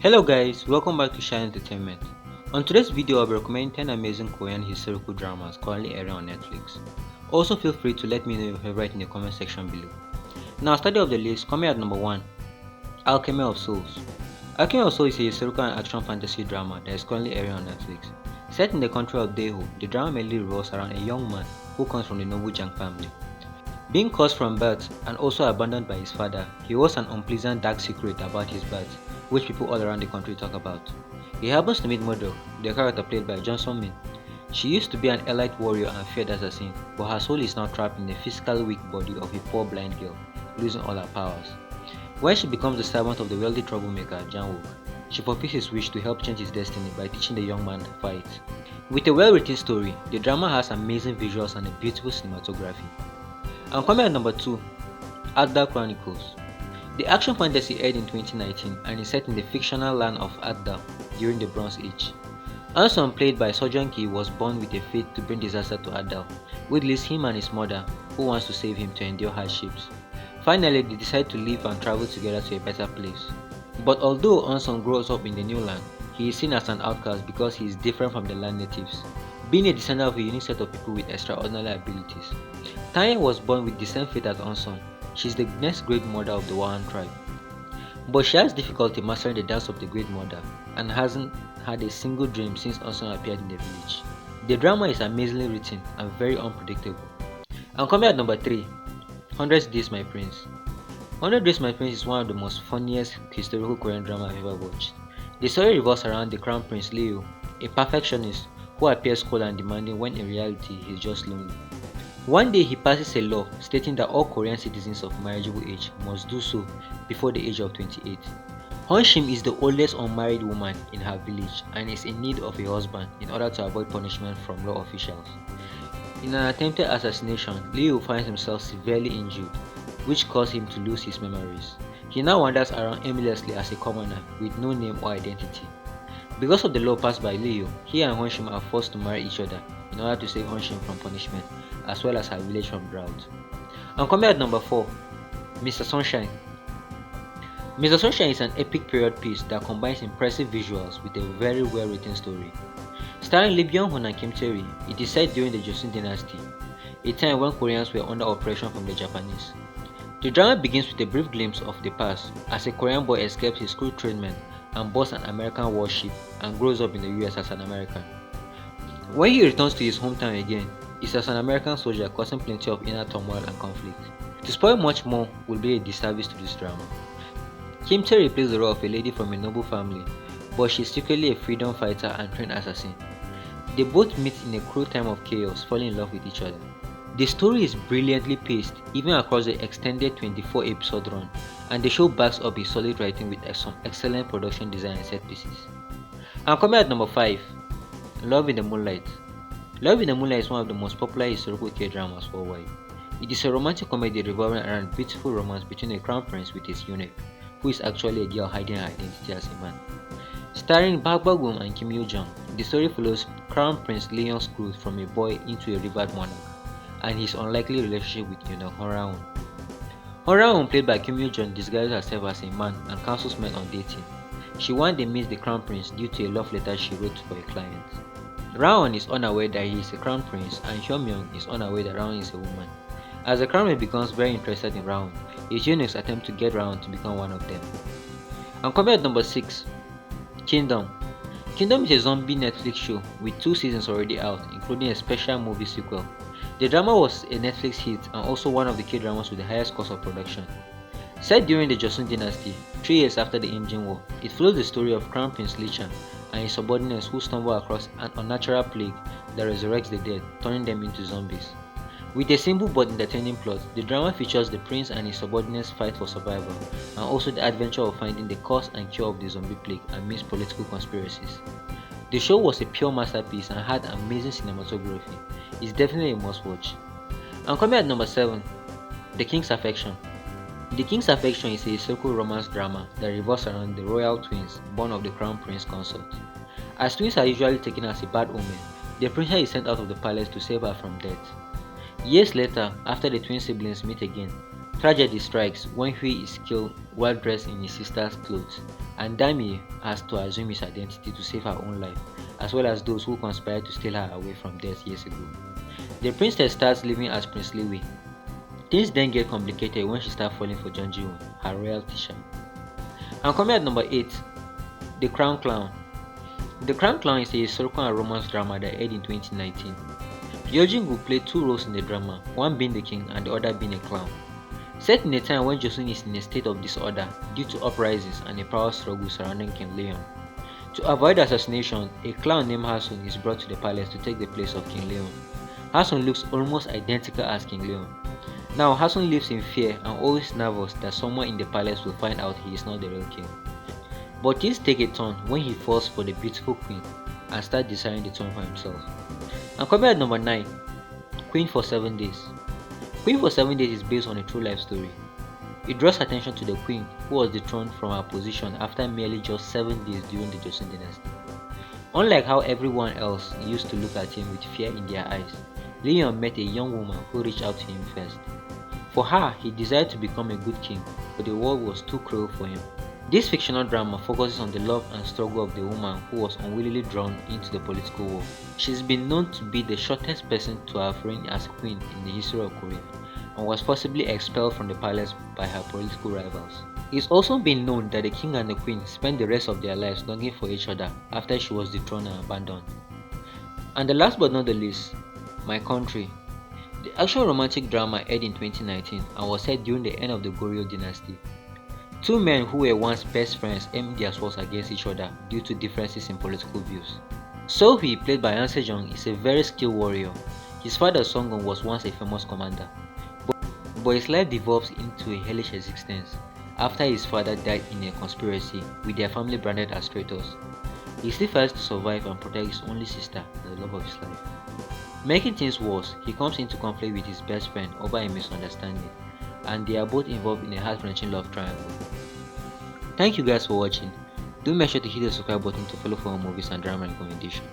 Hello guys, welcome back to Shally-Entertainment. On today's video, I'll be recommending 10 amazing Korean historical dramas currently airing on Netflix. Also feel free to let me know your favorite in the comment section below. Now, study of the list, coming at number 1, Alchemy of Souls. Alchemy of Souls is a historical and action fantasy drama that is currently airing on Netflix. Set in the country of Daeho, the drama mainly revolves around a young man who comes from the noble Jang family. Being cursed from birth and also abandoned by his father, he holds an unpleasant dark secret about his birth, which people all around the country talk about. He happens to meet Murdo, the character played by Johnson Min. She used to be an elite warrior and feared assassin, but her soul is now trapped in the physically weak body of a poor blind girl, losing all her powers. When she becomes the servant of the wealthy troublemaker Jang-wook, she fulfills his wish to help change his destiny by teaching the young man to fight. With a well-written story, the drama has amazing visuals and a beautiful cinematography. And coming at number 2, Arthdal Chronicles. The action fantasy aired in 2019 and is set in the fictional land of Arthdal during the Bronze Age. Anson, played by Seo Joong-ki, was born with a fate to bring disaster to Arthdal, which leaves him and his mother, who wants to save him, to endure hardships. Finally, they decide to leave and travel together to a better place. But although Anson grows up in the new land, he is seen as an outcast because he is different from the land natives, being a descendant of a unique set of people with extraordinary abilities. Tanya was born with the same fate as Anson. She is the next great mother of the Wahan tribe. But she has difficulty mastering the dance of the great mother and hasn't had a single dream since Anson appeared in the village. The drama is amazingly written and very unpredictable. And coming at number 3, 100 Days My Prince. 100 Days My Prince is one of the most funniest historical Korean drama I've ever watched. The story revolves around the Crown Prince Leo, a perfectionist who appears cold and demanding when in reality he is just lonely. One day he passes a law stating that all Korean citizens of marriageable age must do so before the age of 28. Honshim is the oldest unmarried woman in her village and is in need of a husband in order to avoid punishment from law officials. In an attempted assassination, Leo finds himself severely injured, which caused him to lose his memories. He now wanders around aimlessly as a commoner with no name or identity. Because of the law passed by Leo, he and Honshim are forced to marry each other in order to save Honshim from punishment, as well as her village from drought. And coming at number 4, Mr. Sunshine. Mr. Sunshine is an epic period piece that combines impressive visuals with a very well written story. Starring Lee Byung-hun and Kim Tae-ri, it is set during the Joseon Dynasty, a time when Koreans were under oppression from the Japanese. The drama begins with a brief glimpse of the past as a Korean boy escapes his cruel treatment and boards an American warship and grows up in the US as an American. When he returns to his hometown again, he's as an American soldier causing plenty of inner turmoil and conflict. To spoil much more would be a disservice to this drama. Kim Tae-ri plays the role of a lady from a noble family, but she's secretly a freedom fighter and trained assassin. They both meet in a cruel time of chaos, falling in love with each other. The story is brilliantly paced, even across the extended 24-episode run, and the show backs up its solid writing with some excellent production design and set pieces. And coming at number 5, Love in the Moonlight. Love in the Moonlight is one of the most popular historical K-dramas worldwide. It is a romantic comedy revolving around beautiful romance between a crown prince with his eunuch, who is actually a girl hiding her identity as a man. Starring Park Bo-gum and Kim Yoo-jung, the story follows Crown Prince Leon's growth from a boy into a revered monarch, and his unlikely relationship with eunuch Hon Ra-won. Hon Ra-won, played by Kim Yoo-jung, disguises herself as a man and counsels men on dating. She one day meets the crown prince due to a love letter she wrote for a client. Ra-won is unaware that he is a crown prince, and Hyun-myung is unaware that Ra-won is a woman. As the crown prince becomes very interested in Ra-won, his eunuchs attempt to get Ra-won to become one of them. And coming at number 6, Kingdom. Kingdom is a zombie Netflix show with 2 seasons already out, including a special movie sequel. The drama was a Netflix hit and also one of the K-dramas with the highest cost of production. Set during the Joseon Dynasty, 3 years after the Imjin War, it follows the story of Crown Prince Lee Chan and his subordinates who stumble across an unnatural plague that resurrects the dead, turning them into zombies. With a simple but entertaining plot, the drama features the prince and his subordinates' fight for survival, and also the adventure of finding the cause and cure of the zombie plague amidst political conspiracies. The show was a pure masterpiece and had amazing cinematography. It's definitely a must-watch. And coming at number 7, The King's Affection. The King's Affection is a historical romance drama that revolves around the royal twins born of the crown prince consort. As twins are usually taken as a bad omen, the princess is sent out of the palace to save her from death. Years later, after the twin siblings meet again, tragedy strikes when Hui is killed while dressed in his sister's clothes, and Dami has to assume his identity to save her own life, as well as those who conspired to steal her away from death years ago. The princess starts living as Prince Liwi. Things then get complicated when she starts falling for John Ji-woon, her royal teacher. And coming at number 8, The Crown Clown. The Crown Clown is a historical and romance drama that aired in 2019. Yoo Jin-goo played two roles in the drama, one being the king and the other being a clown. Set in a time when Joseon is in a state of disorder due to uprisings and a power struggle surrounding King Leon. To avoid assassination, a clown named Hasun is brought to the palace to take the place of King Leon. Hasun looks almost identical as King Leon. Now Hasun lives in fear and always nervous that someone in the palace will find out he is not the real king. But things take a turn when he falls for the beautiful queen and starts desiring the throne for himself. And coming at number 9, Queen for 7 Days. Queen for 7 Days is based on a true life story. It draws attention to the queen who was dethroned from her position after merely just 7 days during the Joseon dynasty. Unlike how everyone else used to look at him with fear in their eyes, Leon met a young woman who reached out to him first. For her, he desired to become a good king, but the world was too cruel for him. This fictional drama focuses on the love and struggle of the woman who was unwillingly drawn into the political war. She's been known to be the shortest person to have reigned as queen in the history of Korea, and was forcibly expelled from the palace by her political rivals. It's also been known that the king and the queen spent the rest of their lives longing for each other after she was dethroned and abandoned. And the last but not the least, My Country. The action romantic drama aired in 2019 and was set during the end of the Goryeo dynasty. Two men who were once best friends aimed their swords against each other due to differences in political views. So-hee, played by An Se-jung, is a very skilled warrior. His father Song-gun was once a famous commander, but his life devolves into a hellish existence after his father died in a conspiracy, with their family branded as traitors. He still fights to survive and protect his only sister, the love of his life. Making things worse, he comes into conflict with his best friend over a misunderstanding, and they are both involved in a heart-wrenching love triangle. Thank you guys for watching. Do make sure to hit the subscribe button to follow for more movies and drama recommendation.